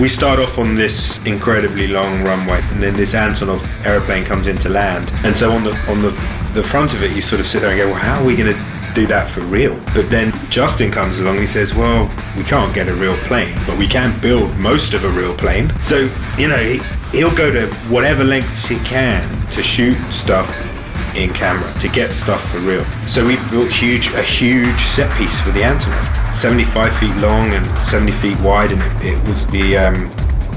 we start off on this incredibly long runway, and then this Antonov aeroplane comes in to land. And so on the front of it, you sort of sit there and go, well, how are we going to do that for real? But then Justin comes along and he says, well, we can't get a real plane, but we can build most of a real plane. So, you know, he'll go to whatever lengths he can to shoot stuff in camera, to get stuff for real. So we built a huge set piece for the Antonov, 75 feet long and 70 feet wide, and it was the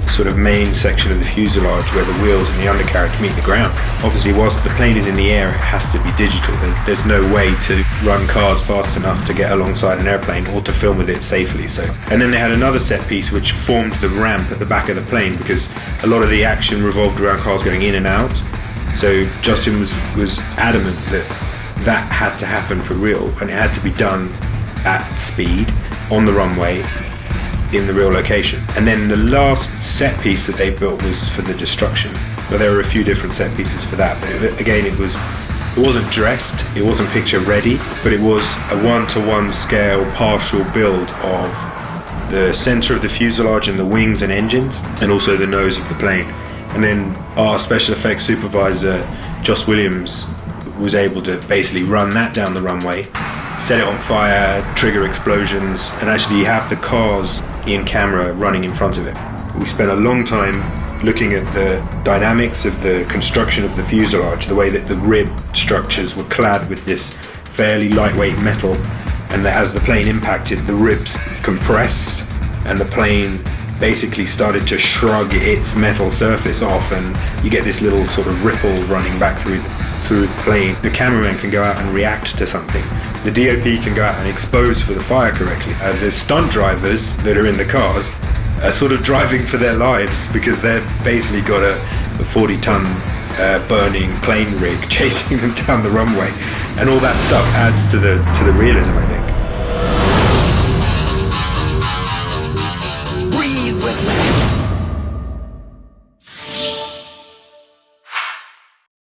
sort of main section of the fuselage where the wheels and the undercarriage meet the ground. Obviously, whilst the plane is in the air, it has to be digital. There's no way to run cars fast enough to get alongside an airplane or to film with it safely. So, and then they had another set piece which formed the ramp at the back of the plane, because a lot of the action revolved around cars going in and out. So Justin was adamant that had to happen for real, and it had to be done at speed on the runway in the real location. And then the last set piece that they built was for the destruction. But there were a few different set pieces for that. But it wasn't dressed, it wasn't picture ready, but it was a 1-to-1 scale partial build of the center of the fuselage and the wings and engines, and also the nose of the plane. And then our special effects supervisor, Joss Williams, was able to basically run that down the runway, set it on fire, trigger explosions, and actually have the cars in camera running in front of it. We spent a long time looking at the dynamics of the construction of the fuselage, the way that the rib structures were clad with this fairly lightweight metal, and that as the plane impacted, the ribs compressed and the plane basically started to shrug its metal surface off, and you get this little sort of ripple running back through the plane. The cameraman can go out and react to something. The DOP can go out and expose for the fire correctly. The stunt drivers that are in the cars are sort of driving for their lives, because they've basically got a 40-ton burning plane rig chasing them down the runway, and all that stuff adds to the realism, I think.